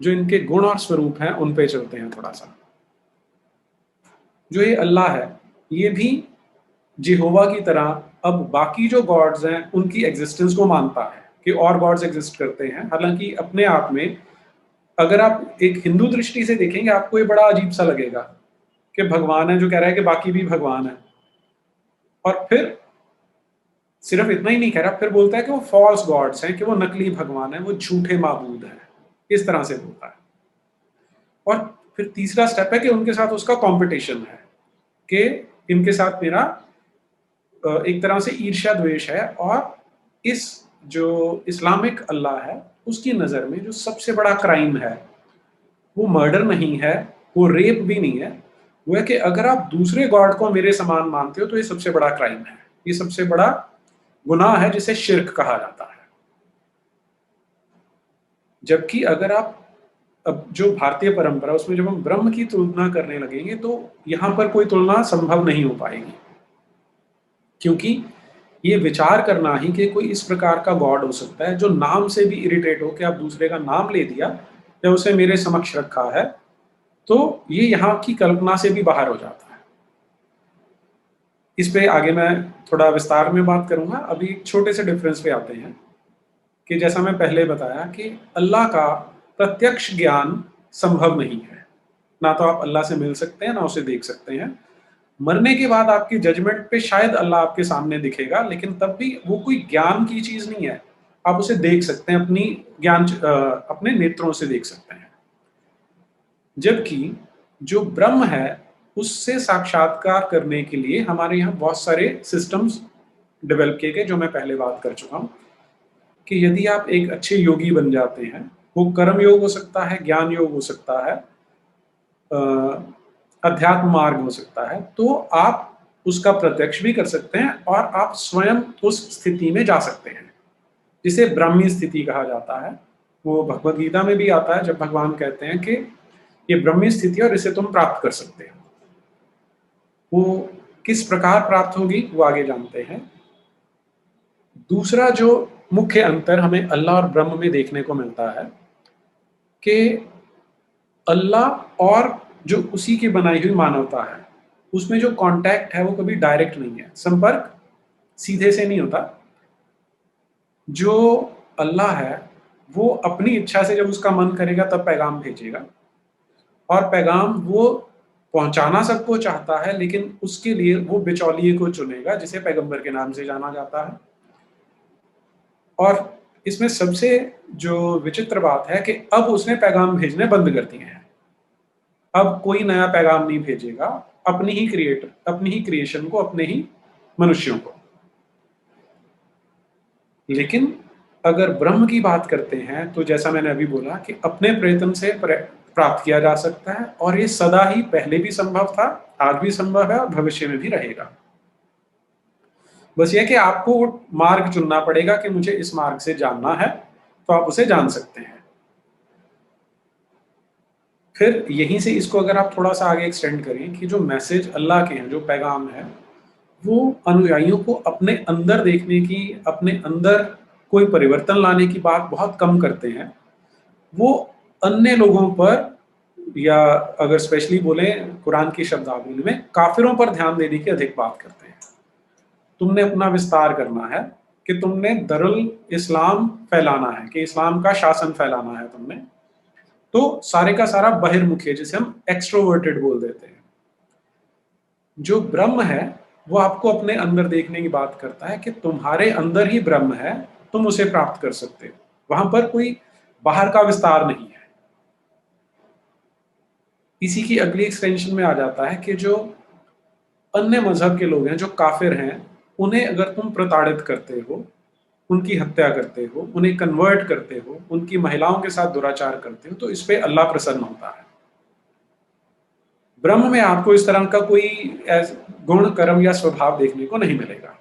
जो इनके गुण और स्वरूप हैं उन पे चलते हैं थोड़ा सा। जो ये अल्लाह है, ये भी जेहोवा की तरह अब बाकी जो गॉड्स हैं उनकी एग्जिस्टेंस को मानता है कि और गॉड्स एग्जिस्ट करते हैं। हालांकि अपने आप में अगर आप एक हिंदू दृष्टि से देखेंगे आपको ये बड़ा अजीब सा लगेगा कि भगवान है जो कह रहा है कि बाकी भी भगवान है, और फिर सिर्फ इतना ही नहीं कह रहा, फिर बोलता है कि वो फॉल्स गॉड्स हैं, कि वो नकली भगवान है, वो झूठे माबूद हैं, इस तरह से बोलता है। और फिर तीसरा स्टेप है कि उनके साथ उसका कंपटीशन है, कि इनके साथ मेरा एक तरह से ईर्ष्या द्वेष है। और इस जो इस्लामिक अल्लाह है उसकी नज़र में जो सबसे बड़ा क्राइम है वो मर्डर नहीं है, वो रेप भी नहीं है, वो है कि अगर आप दूसरे गॉड को मेरे समान मानते हो तो ये सबसे बड़ा क्राइम है, ये सबसे बड़ा गुनाह है जिसे शिर्क कहा जाता है। जबकि अगर आप अब जो भारतीय परंपरा उसमें जब हम ब्रह्म की तुलना करने लगेंगे तो यहां पर कोई तुलना संभव नहीं हो पाएगी, क्योंकि ये विचार करना ही कि कोई इस प्रकार का गॉड हो सकता है जो नाम से भी इरिटेट हो, कि आप दूसरे का नाम ले दिया या उसे मेरे समक्ष रखा है, तो ये यहाँ की कल्पना से भी बाहर हो जाता है। इस पे आगे मैं थोड़ा विस्तार में बात करूंगा। अभी एक छोटे से डिफरेंस पे आते हैं कि जैसा मैं पहले बताया कि अल्लाह का प्रत्यक्ष ज्ञान संभव नहीं है, ना तो आप अल्लाह से मिल सकते हैं ना उसे देख सकते हैं। मरने के बाद आपकी जजमेंट पे शायद अल्लाह आपके सामने दिखेगा, लेकिन तब भी वो कोई ज्ञान की चीज नहीं है। आप उसे देख सकते हैं, अपने नेत्रों से देख सकते हैं। जबकि जो ब्रह्म है उससे साक्षात्कार करने के लिए हमारे यहाँ बहुत सारे सिस्टम्स डेवलप किए गए, जो मैं पहले बात कर चुका हूँ कि यदि आप एक अच्छे योगी बन जाते हैं, वो कर्म योग हो सकता है, ज्ञान योग हो सकता है, अध्यात्म मार्ग हो सकता है, तो आप उसका प्रत्यक्ष भी कर सकते हैं और आप स्वयं उस स्थिति में जा सकते हैं जिसे ब्राह्मी स्थिति कहा जाता है। वो भगवद गीता में भी आता है जब भगवान कहते हैं कि ये ब्रह्मी स्थिति है और इसे तुम प्राप्त कर सकते हो। वो किस प्रकार प्राप्त होगी वो आगे जानते हैं। दूसरा जो मुख्य अंतर हमें अल्लाह और ब्रह्म में देखने को मिलता है कि अल्लाह और जो उसी की बनाई हुई मानवता है उसमें जो कांटेक्ट है वो कभी डायरेक्ट नहीं है, संपर्क सीधे से नहीं होता। जो अल्लाह है वो अपनी इच्छा से जब उसका मन करेगा तब पैगाम भेजेगा, और पैगाम वो पहुंचाना सबको चाहता है, लेकिन उसके लिए वो बिचौलिए को चुनेगा जिसे पैगंबर के नाम से जाना जाता है। और इसमें सबसे जो विचित्र बात है कि अब उसने पैगाम भेजने बंद कर दिए हैं। अब कोई नया पैगाम नहीं भेजेगा, अपनी ही क्रिएशन को, अपने ही मनुष्यों को। लेकिन अगर ब्रह्म की बात करते हैं तो जैसा मैंने अभी बोला कि अपने प्रयत्न से प्राप्त किया जा सकता है, और ये सदा ही पहले भी संभव था, आज भी संभव है और भविष्य में भी रहेगा। बस ये कि आपको वो मार्ग चुनना पड़ेगा कि मुझे इस मार्ग से जानना है, तो आप उसे जान सकते हैं। फिर यहीं से इसको अगर आप थोड़ा सा आगे एक्सटेंड करें कि जो मैसेज अल्लाह के हैं, जो पैगाम है, वो अनुयायियों को अपने अंदर देखने की, अपने अंदर कोई परिवर्तन लाने की बात बहुत कम करते हैं। वो अन्य लोगों पर, या अगर स्पेशली बोले कुरान की शब्दावली में, काफिरों पर ध्यान देने की अधिक बात करते हैं। तुमने अपना विस्तार करना है, कि तुमने दरुल इस्लाम फैलाना है, कि इस्लाम का शासन फैलाना है तुमने, तो सारे का सारा बहिर्मुखी है, जिसे हम एक्सट्रोवर्टेड बोल देते हैं। जो ब्रह्म है वो आपको अपने अंदर देखने की बात करता है कि तुम्हारे अंदर ही ब्रह्म है, तुम उसे प्राप्त कर सकते हो, वहां पर कोई बाहर का विस्तार नहीं है। इसी की अगली एक्सटेंशन में आ जाता है कि जो अन्य मजहब के लोग हैं, जो काफिर हैं, उन्हें अगर तुम प्रताड़ित करते हो, उनकी हत्या करते हो, उन्हें कन्वर्ट करते हो, उनकी महिलाओं के साथ दुराचार करते हो, तो इस पे अल्लाह प्रसन्न होता है। ब्रह्म में आपको इस तरह का कोई गुण, कर्म या स्वभाव देखने को नहीं मिलेगा।